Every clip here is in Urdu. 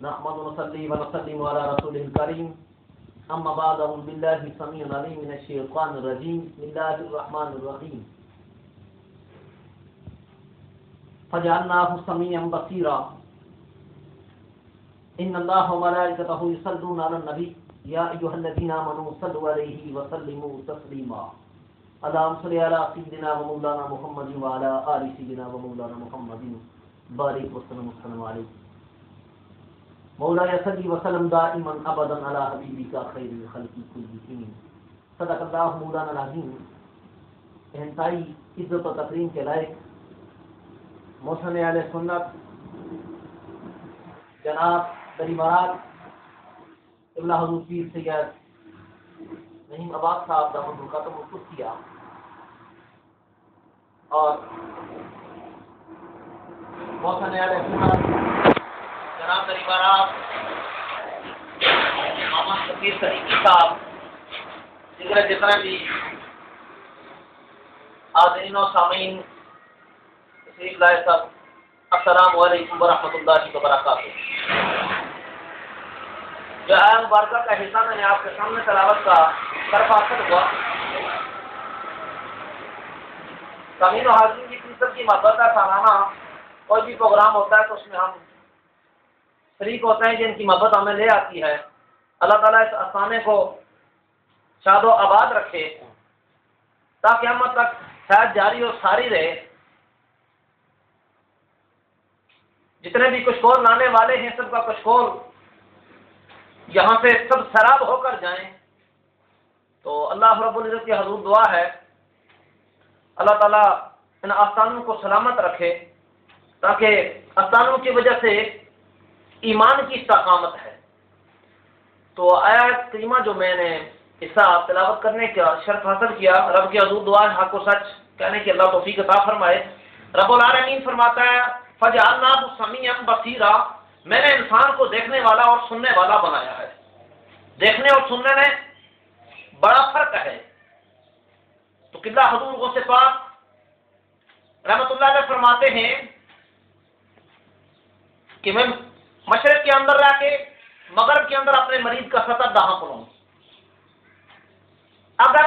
نحمد ونصلي ونسلم على رسوله الكريم أما بعد أعوذ بالله السميع العليم من الشيطان الرجيم بسم الله الرحمن الرحيم فجعلناه سميعا بصيرا إن الله وملائكته يصلون على النبي يا أيها الذين آمنوا صلوا عليه وسلموا تسليما اللهم صل على سيدنا ومولانا محمد وعلى آل سيدنا ومولانا محمد بارك وسلم عليه مولانا صلی وسلم دائما ابدا علی حبیبک خیر الخلق کلهم صدق اللہ مولانا العظیم۔ انتہائی عزت و تکریم کے لائق محسن اہل سنت جناب دریمارات ابن حضور پیر سید نعیم عباس صاحب دامت القدم القدسیہ اور محسن اہل سنت جناب دریمارات محمد شفیع صدیقی صاحب دیگر جتنا بھی حاضرین و سامعین تشریف لائے سب السلام علیکم ورحمۃ اللہ وبرکاتہ۔ جو آیا مبارکہ کا حصہ میں نے آپ کے سامنے تلاوت کا درخواست ہوا، سامعین و حاضرین کی فیصد کی محبت کا سالانہ کوئی بھی پروگرام ہوتا ہے تو اس میں ہم شریک ہوتے ہیں جن کی محبت ہمیں لے آتی ہے۔ اللہ تعالیٰ اس افسانے کو شاد و آباد رکھے تاکہ قیامت تک حیات جاری اور ساری رہے۔ جتنے بھی کشکول لانے والے ہیں سب کا کشکول یہاں سے سب سراب ہو کر جائیں تو اللہ رب العزت کی حضور دعا ہے اللہ تعالیٰ ان آستانوں کو سلامت رکھے تاکہ آستانوں کی وجہ سے ایمان کی استقامت ہے۔ تو آیات کریمہ جو میں نے حصہ تلاوت کرنے کا شرف حاصل کیا، رب کی حضور دعا ہے حق و سچ کہنے کی اللہ توفیق عطا فرمائے۔ رب العالمین فرماتا ہے فجعلناه سمیعا بصیرا، میں نے انسان کو دیکھنے والا اور سننے والا بنایا ہے۔ دیکھنے اور سننے میں بڑا فرق ہے۔ تو قبلہ حضور غوث پاک رحمۃ اللہ علیہ فرماتے ہیں کہ میں مشرق کے اندر رہ کے مغرب کے اندر اپنے مریض کا سطر دہاں پڑوں۔ اگر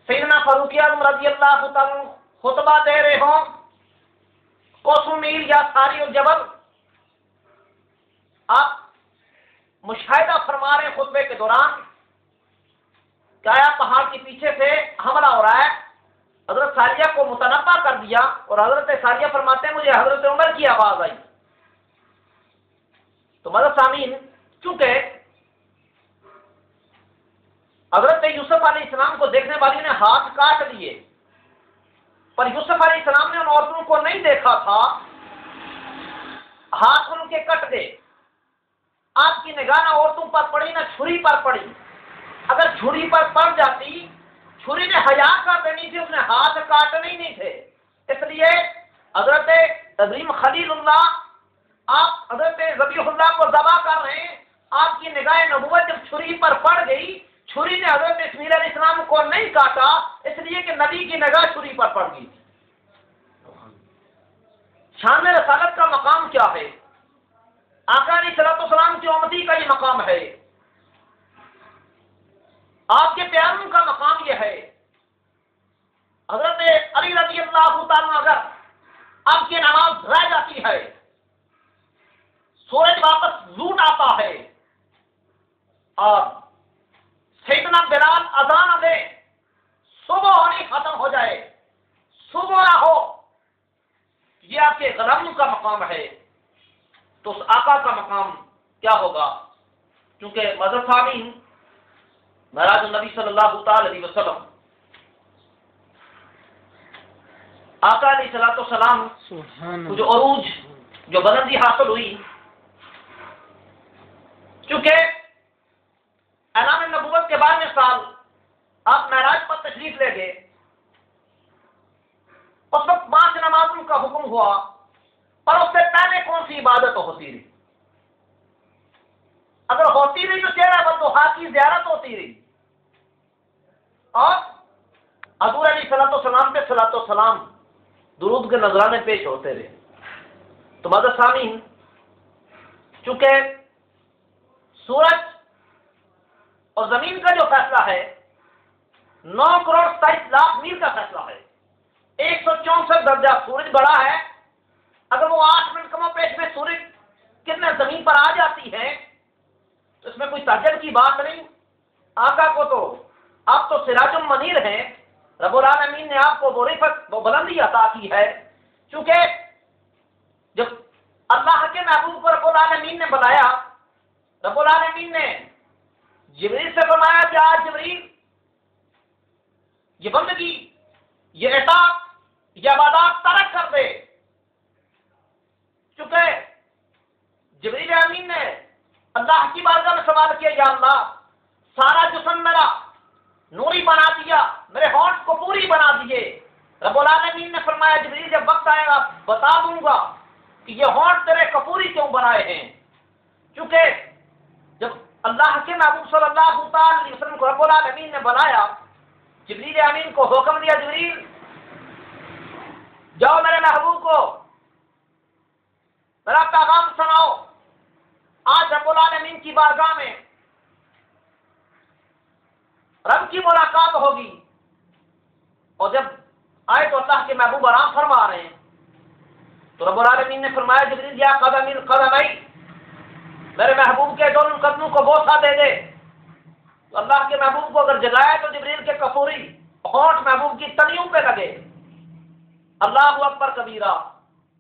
سیدنا فاروق اعظم رضی اللہ تعالیٰ خطبہ دے رہے ہوں کوسوں میل یا ساری الجبل، آپ مشاہدہ فرما رہے ہیں خطبے کے دوران کہ آیا پہاڑ کے پیچھے سے حملہ ہو رہا ہے، حضرت ساریہ کو متنبہ کر دیا اور حضرت ساریہ فرماتے ہیں مجھے حضرت عمر کی آواز آئی۔ تو مدد سامعین، چونکہ حضرت یوسف علیہ السلام کو دیکھنے والی نے ہاتھ کاٹ لیے، پر یوسف علیہ السلام نے ان عورتوں کو نہیں دیکھا تھا، ہاتھ ان کے کٹ گئے۔ آپ کی نگاہ نہ عورتوں پر پڑی نہ چھری پر پڑی، اگر چھری پر پڑ جاتی چھری نے حیا کر دینی تھی، اس نے ہاتھ کاٹنے ہی نہیں تھے۔ اس لیے حضرت عظیم خلیل اللہ، آپ حضرت ذبیح اللہ کو ذبح کر رہے ہیں، آپ کی نگاہ نبوت جب چھری پر پڑ گئی، چھری نے حضرت اسماعیل علیہ السلام کو نہیں کاٹا اس لیے کہ نبی کی نگاہ چھری پر پڑ گئی تھی۔ شان رسالت کا مقام کیا ہے؟ آقا علیہ السلام کی امتی کا یہ مقام ہے، آپ کے پیاروں کا مقام یہ ہے۔ حضرت علی رضی اللہ تعالیٰ اگر آپ کی نماز رہ جاتی ہے، سورج واپس لوٹ آتا ہے اور سیدنا بلال اذان دے صبح ہونی ختم ہو جائے، صبح نہ ہو، یہ آپ کے غلام کا مقام ہے، تو اس آقا کا مقام کیا ہوگا؟ کیونکہ مذہب سامعین معراج النبی صلی اللہ تعالی علیہ وسلم آقا علیہ السلام کو جو عروج جو بلندی حاصل ہوئی، چونکہ اعلان نبوت کے 12ویں سال آپ معراج پر تشریف لے گئے، اس وقت 5 نمازوں کا حکم ہوا، پر اس سے پہلے کون سی عبادت ہوتی رہی؟ اگر ہوتی رہی تو چہرہ والضحیٰ کی زیارت ہوتی رہی، اور حضور علیہ السلام پہ صلاۃ و سلام درود کے نذرانے پیش ہوتے رہے۔ تو مدد سامعین، چونکہ سورج اور زمین کا جو فیصلہ ہے 9,27,00,000 میل کا فیصلہ ہے. 164 درجہ سورج بڑا ہے. اگر وہ 8 منٹ کم و بیش میں سورج کتنے زمین پر آ جاتی ہے تو اس میں کوئی تعجب کی بات نہیں. آقا کو تو آپ تو سراج المنیر ہیں. رب العالمین نے آپ کو وہ رفعت وہ بلندی عطا کی ہے. چونکہ جب اللہ کے محبوب کو رب العالمین نے بلایا، رب العالمین نے جبریل سے فرمایا کہ آج جبریل یہ بندگی، یہ اطاعت، یہ عبادات ترک کر دے. چونکہ جبریل امین نے اللہ کی بارگاہ میں سوال کیا، یا اللہ سارا جسم میرا نوری بنا دیا، میرے ہونٹ کو پوری بنا دیے. رب العالمین نے فرمایا جبریل جب وقت آئے گا بتا دوں گا کہ یہ ہونٹ تیرے کپوری کیوں بنائے ہیں. چونکہ جب اللہ کے محبوب صلی اللہ تعالی علیہ وسلم کو رب العالمین نے بنایا، جبریل امین کو حکم دیا جبریل جاؤ میرے محبوب کو میرا پیغام سناؤ. آج رب العالمین کی بارگاہ میں رب کی ملاقات ہوگی. اور جب آئے تو اللہ کے محبوب آرام فرما رہے ہیں تو رب العالمین نے فرمایا جبریل یا قدم القدمئی، میرے محبوب کے دونوں قدموں کو بوسہ دے دے. تو اللہ کے محبوب کو اگر جگایا تو جبریل کے کفوری ہونٹ محبوب کی تلیوں پہ لگے. اللہ اکبر کبیرہ.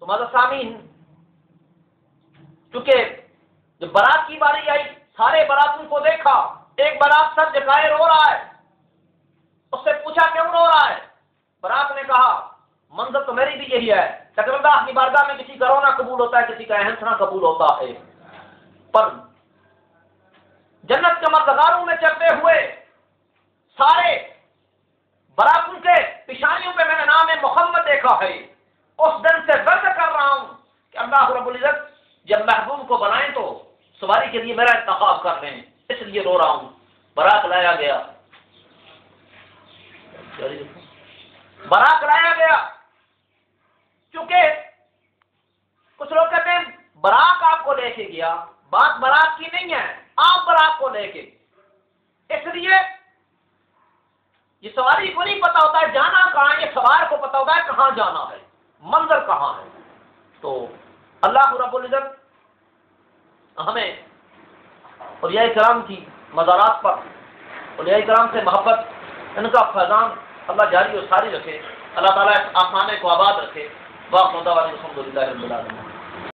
تو مدر سامین، چونکہ جب برات کی باری آئی سارے براتوں کو دیکھا، ایک برات سر جھکائے رو رہا ہے. اس سے پوچھا کیوں رو رہا ہے؟ برات نے کہا منظر تو میری بھی یہی ہے، لیکن اللہ کی بارگاہ میں کسی کا رونا قبول ہوتا ہے، کسی کا ہنسنا قبول ہوتا ہے. پر جنت کے مزدگاروں میں چلتے ہوئے سارے براتوں کے پیشانیوں پہ میں نے نام محمد دیکھا ہے. اس دن سے ورد کر رہا ہوں کہ اللہ رب العزت جب محبوب کو بنائیں تو سواری کے لیے میرا انتخاب کر لیں، اس لیے رو رہا ہوں. براق لایا گیا، براق لایا گیا. چونکہ کچھ لوگ کہتے ہیں براق آپ کو لے کے گیا، بات براق کی نہیں ہے، آپ براق کو لے کے. اس لیے یہ سواری کو نہیں پتا ہوتا ہے جانا کہاں، یہ سوار کو پتا ہوتا ہے کہاں جانا ہے، منظر کہاں ہے. تو اللہ رب العزت ہمیں اولیاء کرام کی مزارات پر اولیاء کرام سے محبت، ان کا فیضان اللہ جاری و ساری رکھے. اللہ تعالیٰ اس آسانے کو آباد رکھے. واقع الحمد للہ رب العالمین.